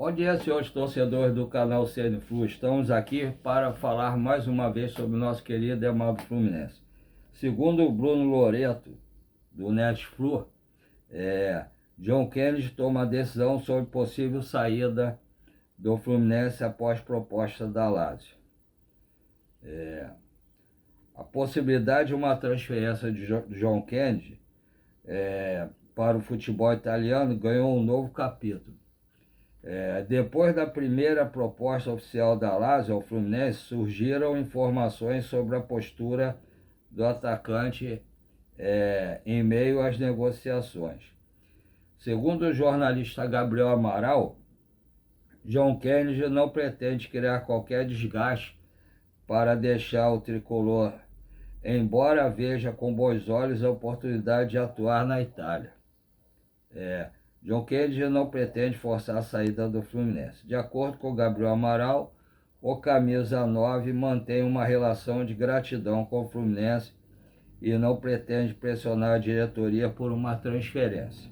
Bom dia, senhores torcedores do canal CNFlu. Estamos aqui para falar mais uma vez sobre o nosso querido e amado Fluminense. Segundo o Bruno Loreto, do NetFlu, John Kennedy toma a decisão sobre possível saída do Fluminense após proposta da Lazio. A possibilidade de uma transferência de John Kennedy para o futebol italiano ganhou um novo capítulo. Depois da primeira proposta oficial da Lazio ao Fluminense, surgiram informações sobre a postura do atacante em meio às negociações. Segundo o jornalista Gabriel Amaral, John Kennedy não pretende criar qualquer desgaste para deixar o tricolor, embora veja com bons olhos a oportunidade de atuar na Itália. John Kennedy não pretende forçar a saída do Fluminense. De acordo com Gabriel Amaral, o camisa 9 mantém uma relação de gratidão com o Fluminense e não pretende pressionar a diretoria por uma transferência.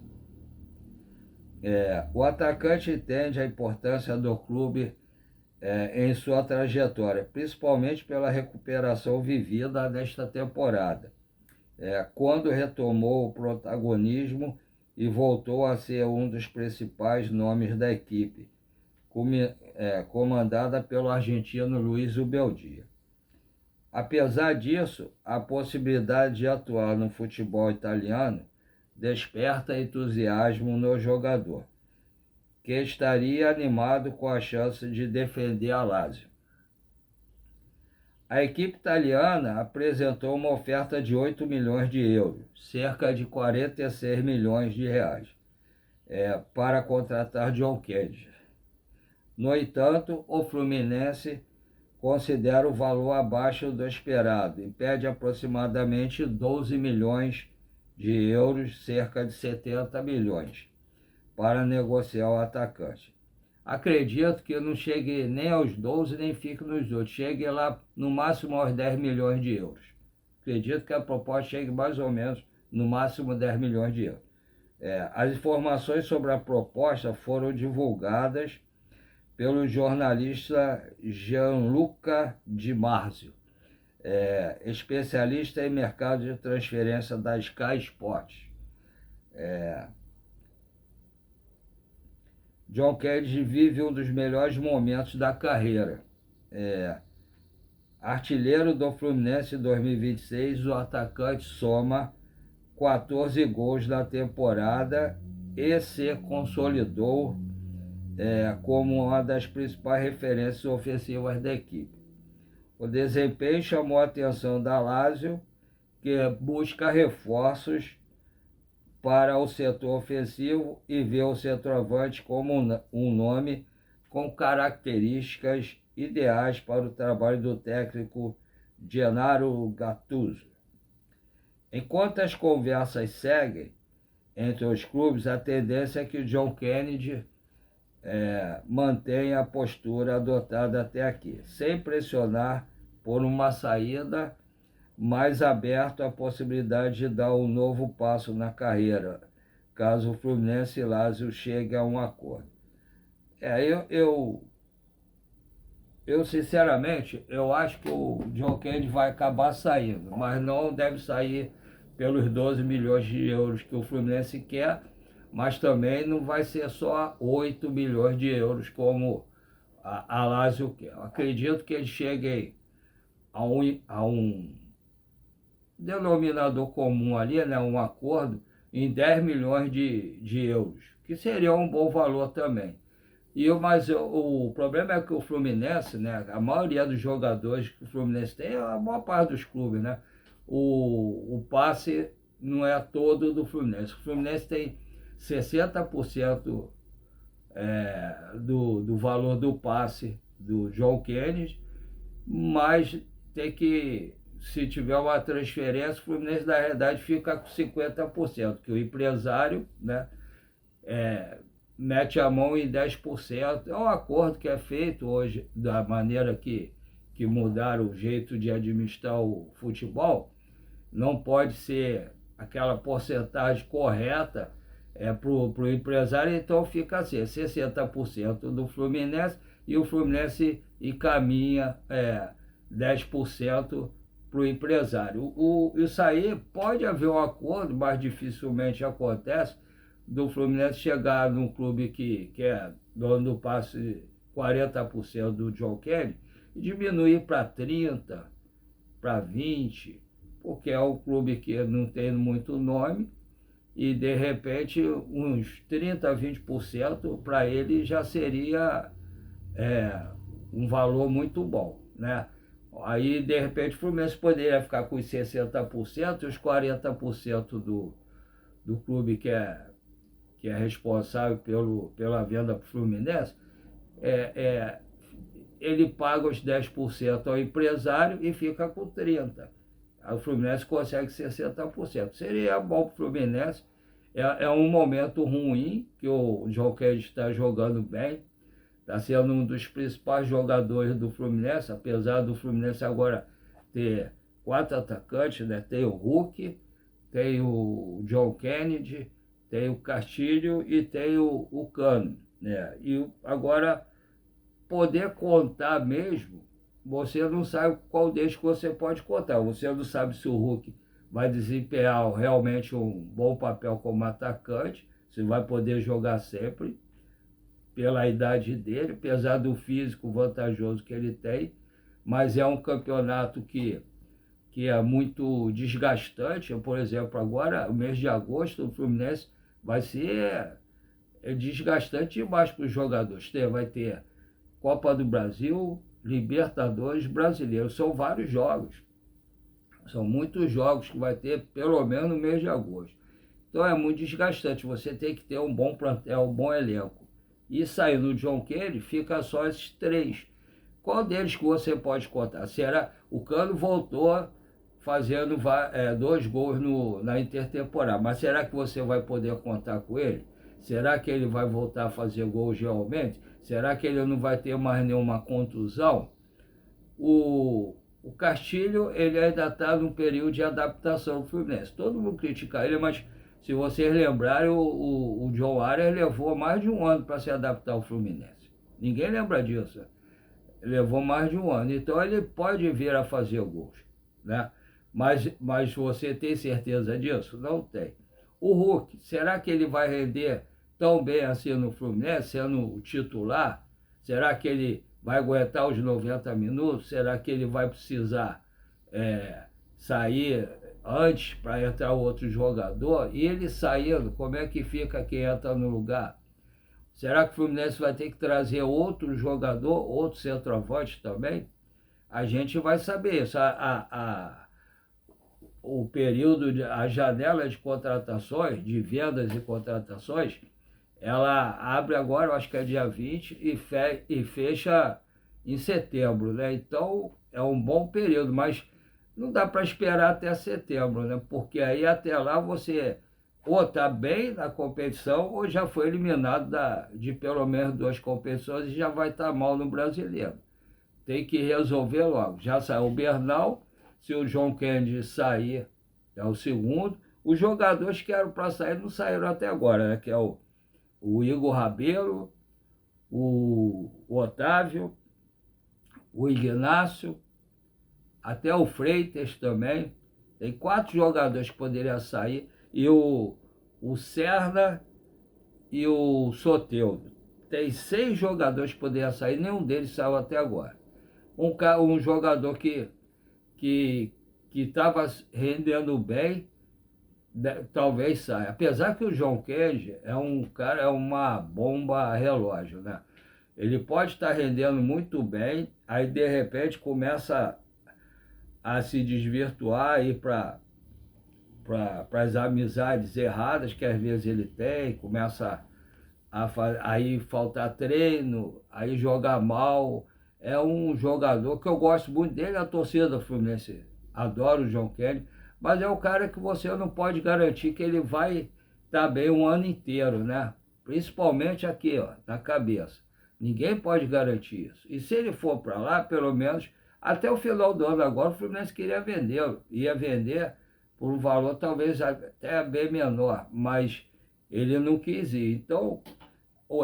O atacante entende a importância do clube em sua trajetória, principalmente pela recuperação vivida nesta temporada, quando retomou o protagonismo e voltou a ser um dos principais nomes da equipe, comandada pelo argentino Luiz Ubeldia. Apesar disso, a possibilidade de atuar no futebol italiano desperta entusiasmo no jogador, que estaria animado com a chance de defender a Lazio. A equipe italiana apresentou uma oferta de 8 milhões de euros, cerca de 46 milhões de reais, para contratar John Kennedy. No entanto, o Fluminense considera o valor abaixo do esperado e pede aproximadamente 12 milhões de euros, cerca de 70 milhões, para negociar o atacante. Acredito que não chegue nem aos 12, nem fique nos outros. Chegue lá no máximo aos 10 milhões de euros. Acredito que a proposta chegue mais ou menos no máximo 10 milhões de euros. As informações sobre a proposta foram divulgadas pelo jornalista Gianluca Di Marzio, especialista em mercado de transferência da Sky Sports. John Kennedy vive um dos melhores momentos da carreira. Artilheiro do Fluminense em 2026, o atacante soma 14 gols na temporada e se consolidou como uma das principais referências ofensivas da equipe. O desempenho chamou a atenção da Lazio, que busca reforços para o setor ofensivo e vê o centroavante como um nome com características ideais para o trabalho do técnico Gennaro Gattuso. Enquanto as conversas seguem entre os clubes, a tendência é que John Kennedy mantenha a postura adotada até aqui, sem pressionar por uma saída, mais aberto à possibilidade de dar um novo passo na carreira, caso o Fluminense e Lazio cheguem a um acordo. Eu sinceramente, eu acho que o John Kennedy vai acabar saindo, mas não deve sair pelos 12 milhões de euros que o Fluminense quer, mas também não vai ser só 8 milhões de euros como a Lazio quer. Eu acredito que ele chegue a um denominador comum ali, um acordo em 10 milhões de euros, que seria um bom valor também. Mas o problema é que o Fluminense, a maioria dos jogadores que o Fluminense tem, a maior parte dos clubes, o passe não é todo do Fluminense. O Fluminense tem 60% do valor do passe do John Kennedy, mas tem que, se tiver uma transferência, o Fluminense na realidade fica com 50%, que o empresário mete a mão em 10%. É um acordo que é feito hoje, da maneira que mudaram o jeito de administrar o futebol. Não pode ser aquela porcentagem correta pro empresário, então fica assim, 60% do Fluminense, e o Fluminense encaminha 10% para o empresário. Isso aí pode haver um acordo, mas dificilmente acontece, do Fluminense chegar num clube que é dono do passe 40% do John Kennedy e diminuir para 30%, para 20%, porque é um clube que não tem muito nome, e de repente uns 30% a 20% para ele já seria um valor muito bom, né? Aí de repente o Fluminense poderia ficar com os 60% e os 40% do clube que é responsável pela venda para o Fluminense, ele paga os 10% ao empresário e fica com 30%. Aí o Fluminense consegue 60%. Seria bom para o Fluminense. É um momento ruim, que o John Kennedy está jogando bem, está sendo um dos principais jogadores do Fluminense, apesar do Fluminense agora ter 4 atacantes, né? Tem o Hulk, tem o John Kennedy, tem o Castilho e tem o Cano, né? E agora, poder contar mesmo, você não sabe qual deles que você pode contar. Você não sabe se o Hulk vai desempenhar realmente um bom papel como atacante, se vai poder jogar sempre, pela idade dele, apesar do físico vantajoso que ele tem, mas é um campeonato que é muito desgastante. Por exemplo, agora, o mês de agosto, o Fluminense vai ser desgastante demais para os jogadores. Vai ter Copa do Brasil, Libertadores, Brasileiro. São vários jogos. São muitos jogos que vai ter, pelo menos no mês de agosto. Então é muito desgastante. Você tem que ter um bom plantel, um bom elenco. E saindo do John Kennedy, fica só esses 3. Qual deles que você pode contar? Será o Cano voltou fazendo 2 gols na intertemporada, mas será que você vai poder contar com ele? Será que ele vai voltar a fazer gols realmente? Será que ele não vai ter mais nenhuma contusão? O Castilho, ele ainda está num período de adaptação do Fluminense. Todo mundo critica ele, mas se vocês lembrarem, o John Arias levou mais de um ano para se adaptar ao Fluminense. Ninguém lembra disso. Levou mais de um ano. Então ele pode vir a fazer gols, né? Mas você tem certeza disso? Não tem. O Hulk, será que ele vai render tão bem assim no Fluminense, sendo o titular? Será que ele vai aguentar os 90 minutos? Será que ele vai precisar sair antes para entrar outro jogador? E ele saindo, como é que fica quem entra no lugar? Será que o Fluminense vai ter que trazer outro jogador, outro centroavante também? A gente vai saber isso. O período, a janela de contratações, de vendas e contratações, ela abre agora, eu acho que é dia 20, e fecha em setembro, né? Então é um bom período, mas não dá para esperar até setembro, né? Porque aí até lá você ou está bem na competição ou já foi eliminado de pelo menos 2 competições e já vai estar mal no Brasileiro. Tem que resolver logo. Já saiu o Bernal, se o John Kennedy sair, é o segundo. Os jogadores que eram para sair não saíram até agora, né? Que é o Igor Rabelo, o Otávio, o Ignácio, até o Freitas também. Tem 4 jogadores que poderiam sair, e o Serna e o Soteldo. Tem 6 jogadores que poderiam sair, nenhum deles saiu até agora. Um jogador que estava rendendo bem, talvez saia. Apesar que o John Kennedy é um cara, é uma bomba relógio, né? Ele pode estar rendendo muito bem, aí de repente começa a se desvirtuar, ir para as amizades erradas que às vezes ele tem, começa aí faltar treino, aí jogar mal. É um jogador que eu gosto muito dele, a torcida do Fluminense adora o John Kennedy, mas é um cara que você não pode garantir que ele vai estar bem um ano inteiro, né? Principalmente aqui, ó, na cabeça. Ninguém pode garantir isso. E se ele for para lá, pelo menos até o final do ano agora, o Fluminense queria vendê-lo. Ia vender por um valor talvez até bem menor, mas ele não quis ir. Então,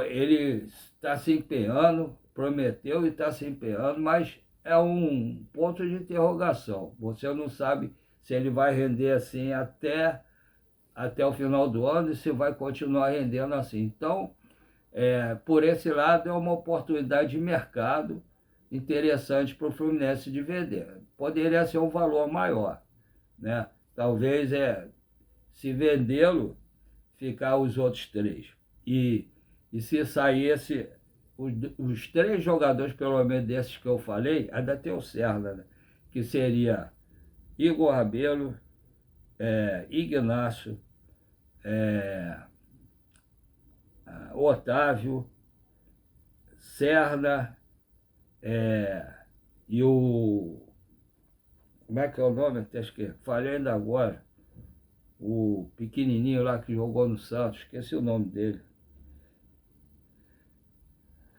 ele está se empenhando, prometeu e está se empenhando, mas é um ponto de interrogação. Você não sabe se ele vai render assim até o final do ano e se vai continuar rendendo assim. Então, por esse lado, é uma oportunidade de mercado interessante para o Fluminense de vender. Poderia ser um valor maior, né? Talvez se vendê-lo, ficar os outros três. E se saísse os três jogadores, pelo menos desses que eu falei, ainda tem o Serna, né? Que seria Igor Rabelo, Ignacio, Otávio, Serna, e o... Como é que é o nome? Até esqueci. Falei ainda agora. O pequenininho lá que jogou no Santos. Esqueci o nome dele.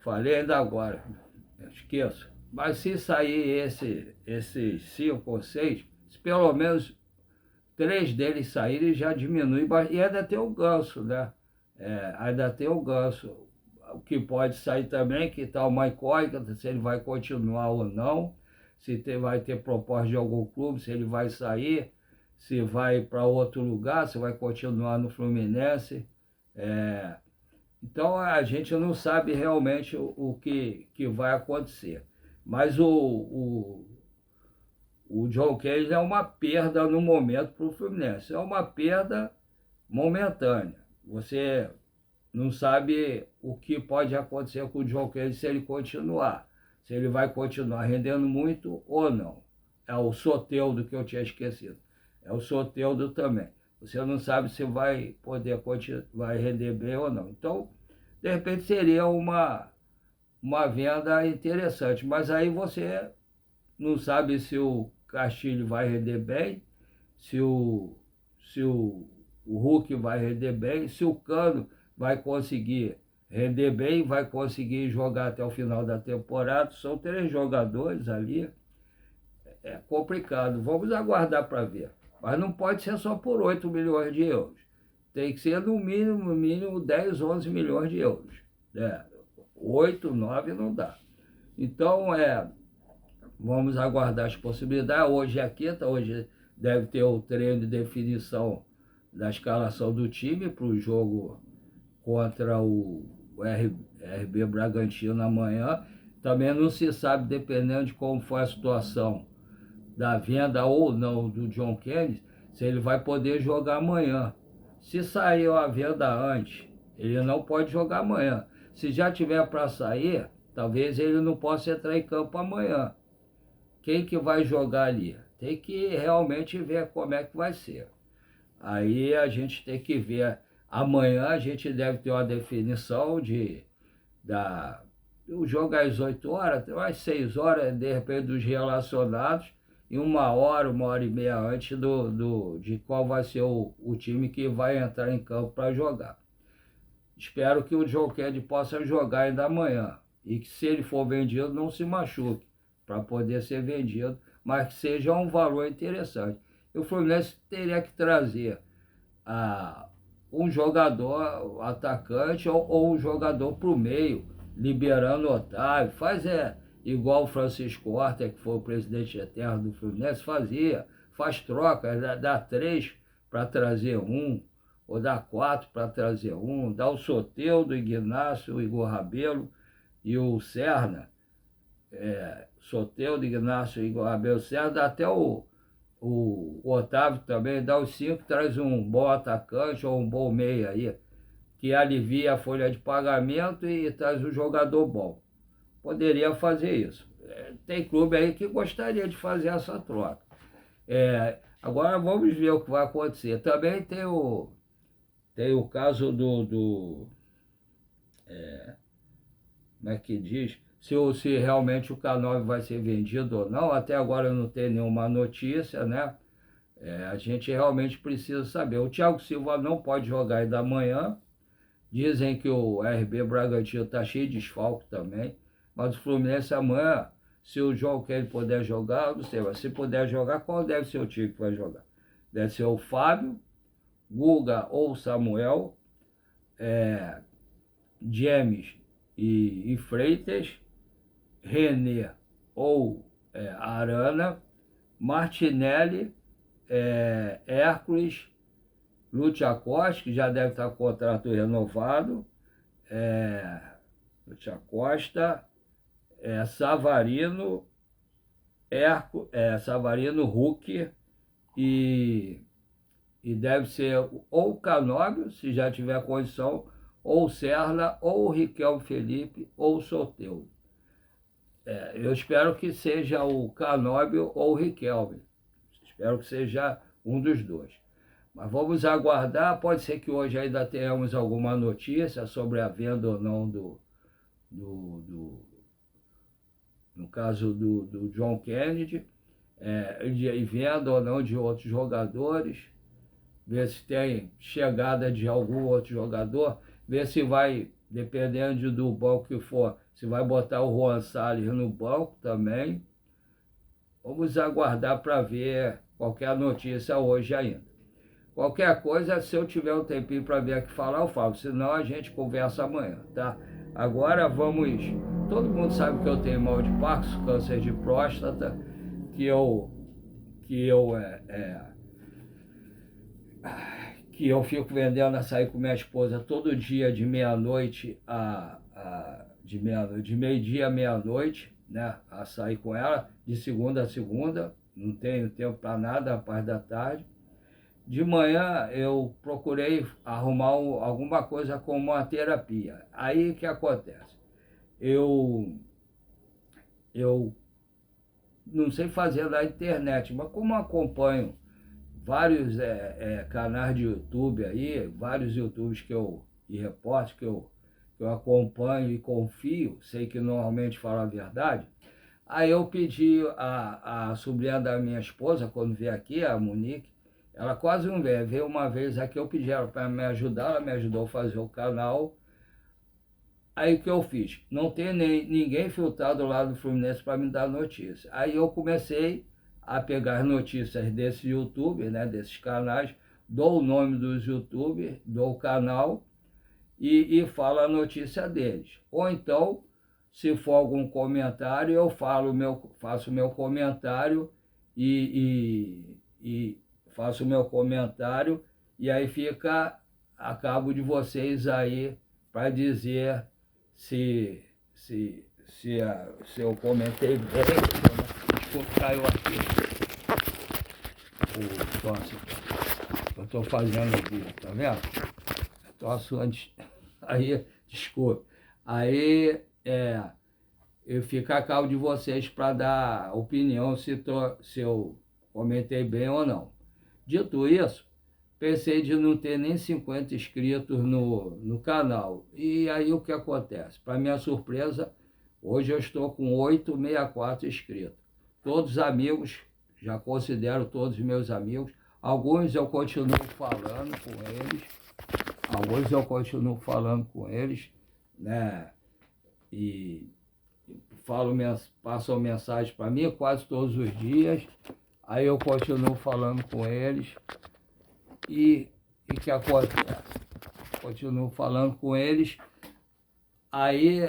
Falei ainda agora. Esqueço. Mas se sair esses 5 ou 6, se pelo menos 3 deles saírem, já diminui. E ainda tem o Ganso, né? Ainda tem o Ganso. O que pode sair também, que está uma incógnita, se ele vai continuar ou não, se vai ter proposta de algum clube, se ele vai sair, se vai para outro lugar, se vai continuar no Fluminense. Então a gente não sabe realmente o que vai acontecer. Mas o John Kennedy é uma perda no momento para o Fluminense. É uma perda momentânea. Você não sabe o que pode acontecer com o John Kennedy se ele continuar. Se ele vai continuar rendendo muito ou não. É o Soteldo que eu tinha esquecido. É o Soteldo também. Você não sabe se vai poder vai render bem ou não. Então, de repente seria uma venda interessante. Mas aí você não sabe se o Castilho vai render bem, se o Hulk vai render bem, se o Cano vai conseguir render bem, vai conseguir jogar até o final da temporada. São 3 jogadores ali. É complicado. Vamos aguardar para ver. Mas não pode ser só por 8 milhões de euros. Tem que ser no mínimo 10, 11 milhões de euros. 8, 9 não dá. Então, vamos aguardar as possibilidades. Hoje é quinta, hoje deve ter o treino de definição da escalação do time para o jogo contra o RB Bragantino amanhã. Também não se sabe, dependendo de como foi a situação da venda ou não do John Kennedy, se ele vai poder jogar amanhã. Se saiu a venda antes, ele não pode jogar amanhã. Se já tiver para sair, talvez ele não possa entrar em campo amanhã. Quem que vai jogar ali? Tem que realmente ver como é que vai ser. Aí a gente tem que ver. Amanhã a gente deve ter uma definição o jogo às 8 horas, às 6 horas, de repente, dos relacionados, e 1 hora e meia antes de qual vai ser o time que vai entrar em campo para jogar. Espero que o John Kennedy possa jogar ainda amanhã, e que se ele for vendido, não se machuque, para poder ser vendido, mas que seja um valor interessante. E o Fluminense teria que trazer um jogador atacante ou um jogador para o meio, liberando o Otávio. Igual o Francisco Horta, que foi o presidente eterno do Fluminense, faz troca, dá 3 para trazer um, ou dá 4 para trazer um, dá o Soteldo, o Ignacio, o Igor Rabelo e o Serna. Soteldo, Ignacio, Igor Rabelo, Serna, dá até o Otávio também, dá os 5, traz um bom atacante ou um bom meia aí, que alivia a folha de pagamento e traz um jogador bom. Poderia fazer isso. Tem clube aí que gostaria de fazer essa troca. Agora vamos ver o que vai acontecer. Também tem o caso como é que diz? Se realmente o K9 vai ser vendido ou não. Até agora não tem nenhuma notícia, né? A gente realmente precisa saber. O Thiago Silva não pode jogar ainda amanhã. Dizem que o RB Bragantino está cheio de desfalque também. Mas o Fluminense amanhã, se o João Kennedy puder jogar, não sei, mas se puder jogar, qual deve ser o time que vai jogar? Deve ser o Fábio, Guga ou Samuel, James e Freitas, René ou Arana, Martinelli, Hércules, Lúcio que já deve estar com o contrato renovado, Lúcio Costa, Savarino, Savarino, Hulk e deve ser ou o Canóbio, se já tiver condição, ou o Serra, ou o Riquelme Felipe, ou o Soteldo. Eu espero que seja o Canóbio ou o Riquelme. Espero que seja um dos dois. Mas vamos aguardar. Pode ser que hoje ainda tenhamos alguma notícia sobre a venda ou não no caso do John Kennedy, e venda ou não de outros jogadores, ver se tem chegada de algum outro jogador, ver se vai, dependendo do banco que for, se vai botar o Juan Salles no banco também. Vamos aguardar para ver qualquer notícia hoje ainda. Qualquer coisa, se eu tiver um tempinho para ver aqui falar, eu falo. Senão a gente conversa amanhã, tá? Agora vamos... Todo mundo sabe que eu tenho mal de Parkinson, câncer de próstata, que eu fico vendendo açaí com minha esposa todo dia de meia-noite de meio-dia à meia-noite, né? Açaí com ela, de segunda a segunda, não tenho tempo para nada a parte da tarde. De manhã eu procurei arrumar alguma coisa como uma terapia. Aí o que acontece? Eu não sei fazer na internet, mas como acompanho vários canais de YouTube aí, vários YouTubes e repórteres que eu acompanho e confio, sei que normalmente falam a verdade. Aí eu pedi a sobrinha da minha esposa, quando veio aqui, a Monique, ela quase não veio uma vez aqui, eu pedi ela para me ajudar, ela me ajudou a fazer o canal. Aí o que eu fiz? Não tem ninguém filtrado lá do Fluminense para me dar notícia. Aí eu comecei a pegar as notícias desse YouTube, né, desses canais, dou o nome dos YouTube, dou o canal e falo a notícia deles. Ou então, se for algum comentário, eu faço meu comentário e faço meu comentário e aí fica a cabo de vocês aí para dizer se eu comentei bem. Desculpa, caiu aqui o troço que eu estou fazendo aqui, tá vendo? Troço antes. Aí, desculpa. Aí, eu fico a cabo de vocês para dar opinião se eu comentei bem ou não. Dito isso, pensei de não ter nem 50 inscritos no canal. E aí o que acontece? Para minha surpresa, hoje eu estou com 864 inscritos. Todos amigos, já considero todos meus amigos. Alguns eu continuo falando com eles, né? E passam mensagem para mim quase todos os dias. Aí eu continuo falando com eles. E que acontece? Continuo falando com eles. Aí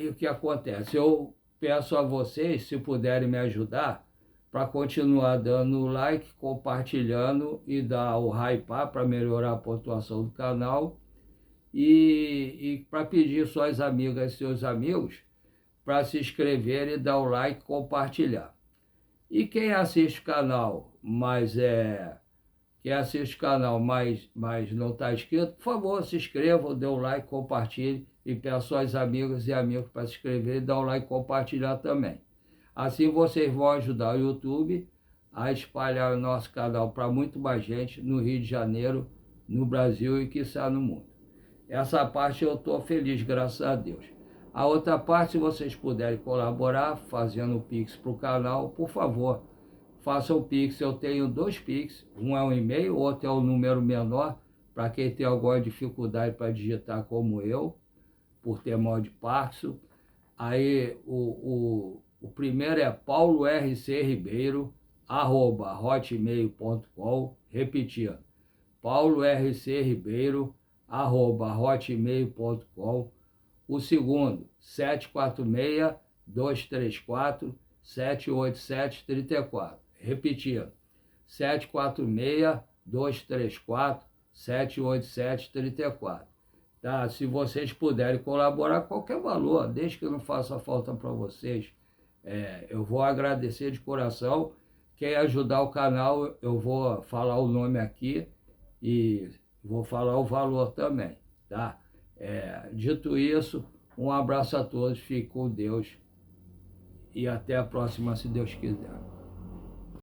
o que acontece? Eu peço a vocês, se puderem me ajudar, para continuar dando like, compartilhando e dar o hype para melhorar a pontuação do canal. E para pedir suas amigas e seus amigos para se inscreverem, dar o like e compartilhar. E quem assiste o canal, mas não está inscrito, por favor, se inscreva, dê o like, compartilhe e peça suas amigas e amigos para se inscrever e dar o like e compartilhar também. Assim vocês vão ajudar o YouTube a espalhar o nosso canal para muito mais gente no Rio de Janeiro, no Brasil e quiçá no mundo. Essa parte eu estou feliz, graças a Deus. A outra parte, se vocês puderem colaborar, fazendo o Pix para o canal, por favor, façam o Pix. Eu tenho 2 Pix, um é um e-mail, o outro é o número menor, para quem tem alguma dificuldade para digitar como eu, por ter mal de Parkinson. Aí o primeiro é paulorcribeiro@hotmail.com, repetindo, paulorcribeiro@hotmail.com. O segundo, 746-234-78734. Repetindo, 746-234-78734. Tá? Se vocês puderem colaborar, qualquer valor, desde que não faça falta para vocês, eu vou agradecer de coração. Quem ajudar o canal, eu vou falar o nome aqui e vou falar o valor também, tá? Dito isso, um abraço a todos, fique com Deus e até a próxima, se Deus quiser.